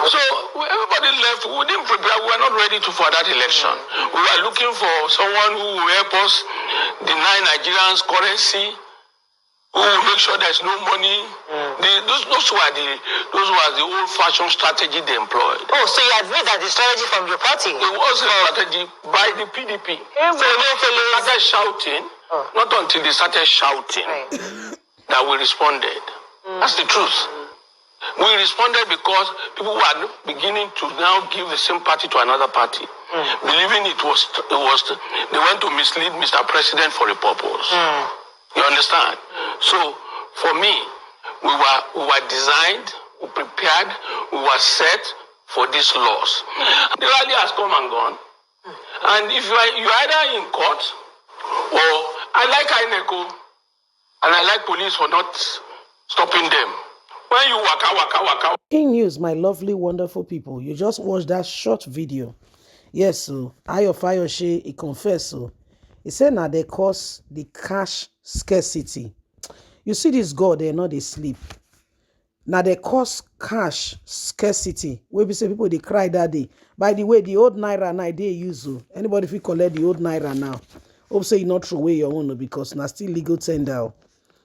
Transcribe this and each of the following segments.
So everybody left. We didn't prepare. We were not ready for that election. We were looking for someone who will help us deny Nigerians currency, who will make sure there's no money. Those were the old-fashioned strategy they employed. Oh, so you admit that the strategy from your party? It was a strategy by the PDP. So they started shouting, not until they started shouting that we responded. That's the truth. We responded because people were beginning to now give the same party to another party, believing it was they went to mislead Mr. President for a purpose. You understand? So for me, we were designed, we prepared, we were set for this loss. The rally has come and gone, and if you're either in court or I like INECO and I like police for not stopping them. When you waka. In news, my lovely, wonderful people, you just watched that short video. Yes, so Fayose, he confessed, so he said now they cause the cash scarcity. You see this God, they're not they sleep. Now they cause cash scarcity. Where we say people they cry that day. By the way, the old naira now they use. Anybody if you collect the old naira now, hope say you not throw away your own because now still legal tender.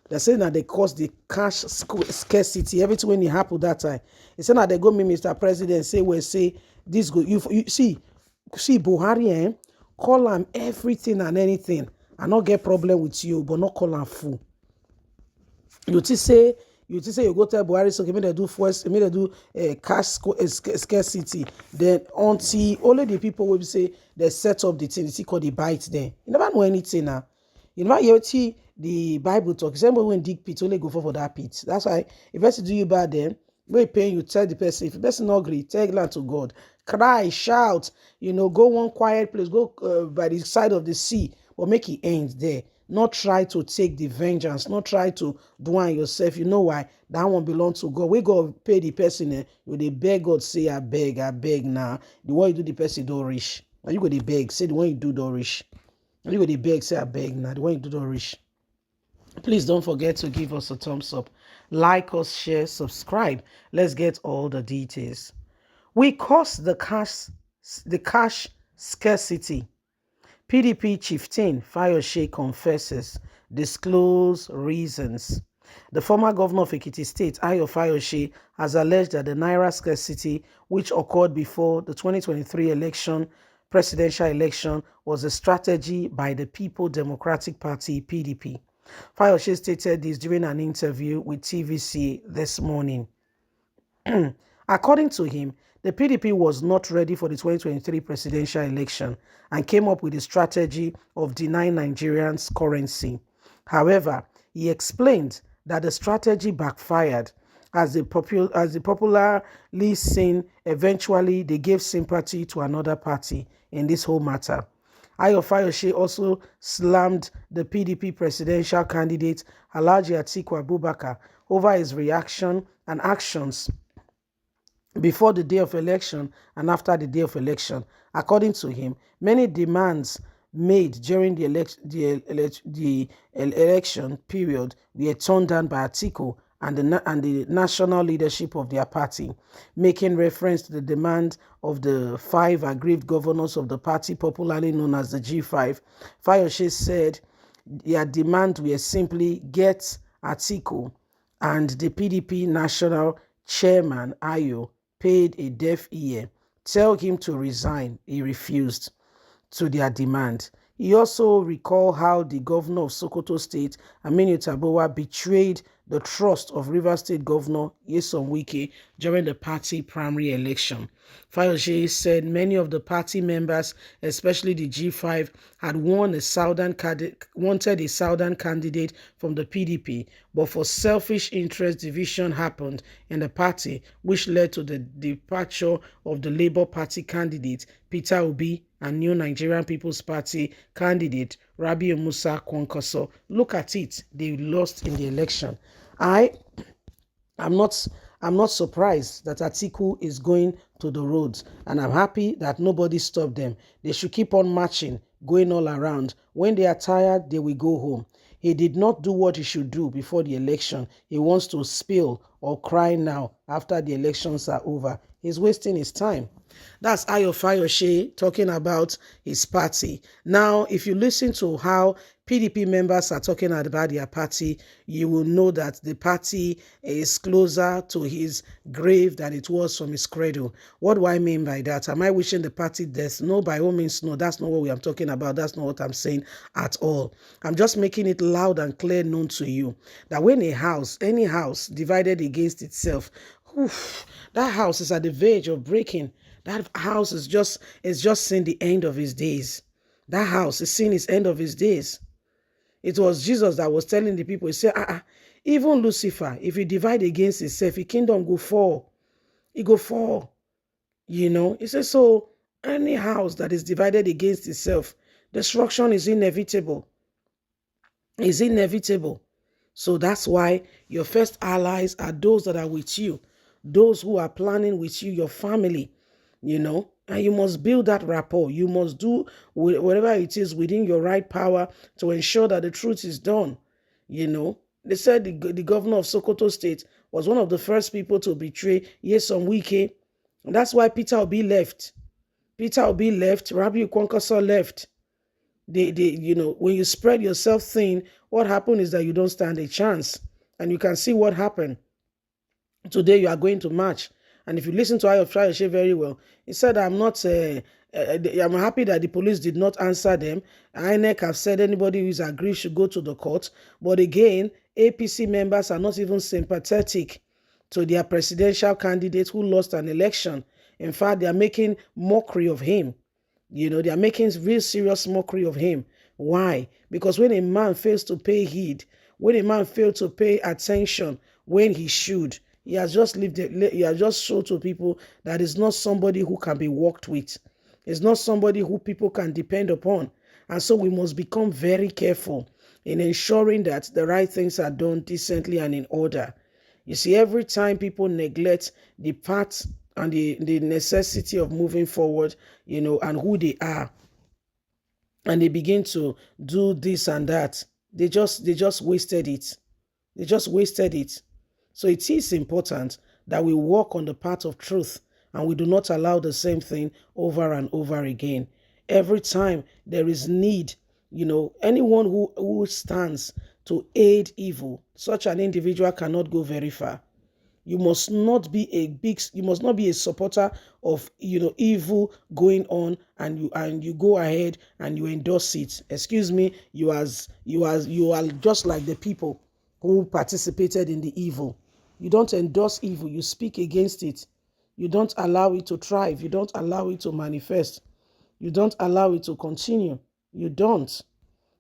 They say that they cause the cash scarcity. Everything when it happened that time. They say that they go meet Mr. President, say this go you see Buhari, call him everything and anything. I not get problem with you, but not call him fool. You say you go tell Buhari, so may they do first, may they do cash scarcity. Then until only the people will say they set up the thing, it's called the bite there. You never know anything now. You never hear the Bible talk. Somebody when dig pit, only go for that pit. That's why if person do you bad then, when paying you tell the person. If the person not agree, tell land to God. Cry, shout, go one quiet place, go by the side of the sea, or make it end there. Not try to take the vengeance, not try to do it yourself. You know why? That one belongs to God. We go pay the person, you they beg God, say I beg now. The one you do the person don't reach. And you go they beg, say the one you do don't reach. And you go they beg, say I beg now. The one you do don't reach. Please don't forget to give us a thumbs up. Like us, share, subscribe. Let's get all the details. We caused the cash scarcity. PDP chieftain Fayose confesses, disclose reasons. The former governor of Ekiti State, Fayose, has alleged that the naira scarcity, which occurred before the 2023 presidential election, was a strategy by the People Democratic Party, PDP. Fayose stated this during an interview with TVC this morning. According to him, the PDP was not ready for the 2023 presidential election and came up with a strategy of denying Nigerians currency. However, he explained that the strategy backfired as the popularly seen eventually they gave sympathy to another party in this whole matter. Fayose also slammed the PDP presidential candidate Alhaji Atiku Abubakar over his reaction and actions before the day of election and after the day of election. According to him, many demands made during the election period were turned down by Atiku and the national leadership of their party, making reference to the demand of the 5 aggrieved governors of the party, popularly known as the G5. Fayose said their demand were simply get Atiku and the PDP national chairman, Ayo, paid a deaf ear. Tell him to resign. He refused to their demand. He also recalled how the governor of Sokoto State, Aminu Tabowa, betrayed the trust of Rivers State Governor Nyesom Wike during the party primary election. Fayose said many of the party members, especially the G5, had wanted a southern candidate from the PDP, but for selfish interest, division happened in the party, which led to the departure of the Labour Party candidate Peter Obi and New Nigerian People's Party candidate Rabiu Musa Kwankwaso. Look at it, they lost in the election. I'm not surprised that Atiku is going to the roads, and I'm happy that nobody stopped them. They should keep on marching, going all around. When they are tired, they will go home. He did not do what he should do before the election. He wants to spill or cry now after the elections are over. He's wasting his time. That's Fayose talking about his party. Now, if you listen to how PDP members are talking about their party, you will know that the party is closer to his grave than it was from his cradle. What do I mean by that? Am I wishing the party death? No, by all means, no. That's not what we are talking about. That's not what I'm saying at all. I'm just making it loud and clear known to you that when a house, any house, divided against itself, that house is at the verge of breaking. That house is just seeing the end of his days. That house is seeing its end of his days. It was Jesus that was telling the people, he said, even Lucifer, if he divide against himself, his kingdom go fall. It go fall. You know, he says, so any house that is divided against itself, destruction is inevitable. Is inevitable. So that's why your first allies are those that are with you, those who are planning with you, your family, you know, and you must build that rapport. You must do whatever it is within your right power to ensure that the truth is done. You know, they said the governor of Sokoto State was one of the first people to betray Nyesom Wike. And that's why Peter Obi left. Peter Obi left. Rabiu Kwankwaso left. You know, when you spread yourself thin, what happened is that you don't stand a chance. And you can see what happened. Today you are going to march. And if you listen to Fayose very well, he said, I'm happy that the police did not answer them. INEC have said anybody who is aggrieved should go to the court. But again, APC members are not even sympathetic to their presidential candidate who lost an election. In fact, they are making mockery of him. You know, they are making real serious mockery of him. Why? Because when a man fails to pay heed, when a man fails to pay attention when he should, he has just showed to people that is not somebody who can be worked with. It's not somebody who people can depend upon. And so we must become very careful in ensuring that the right things are done decently and in order. You see, every time people neglect the path and the necessity of moving forward, you know, and who they are, and they begin to do this and that, they just wasted it. They just wasted it. So it is important that we walk on the path of truth and we do not allow the same thing over and over again. Every time there is need, you know, anyone who stands to aid evil, such an individual cannot go very far. You must not be a supporter of, you know, evil going on, and you go ahead and you endorse it. Excuse me, you are just like the people who participated in the evil. You don't endorse evil, you speak against it. You don't allow it to thrive. You don't allow it to manifest. You don't allow it to continue. You don't.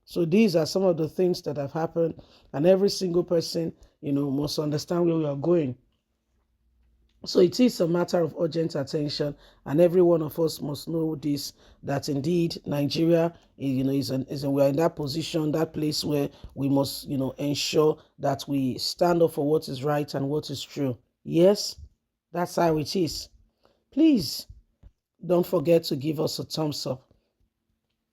So these are some of the things that have happened, and every single person, you know, must understand where we are going. So it is a matter of urgent attention, and every one of us must know this, that indeed Nigeria, you know, we're in that position, that place where we must, you know, ensure that we stand up for what is right and what is true. Yes, that's how it is. Please don't forget to give us a thumbs up,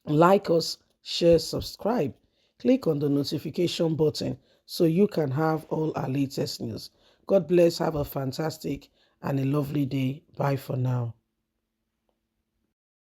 like us, share, subscribe, click on the notification button so you can have all our latest news. God bless. Have a fantastic and a lovely day. Bye for now.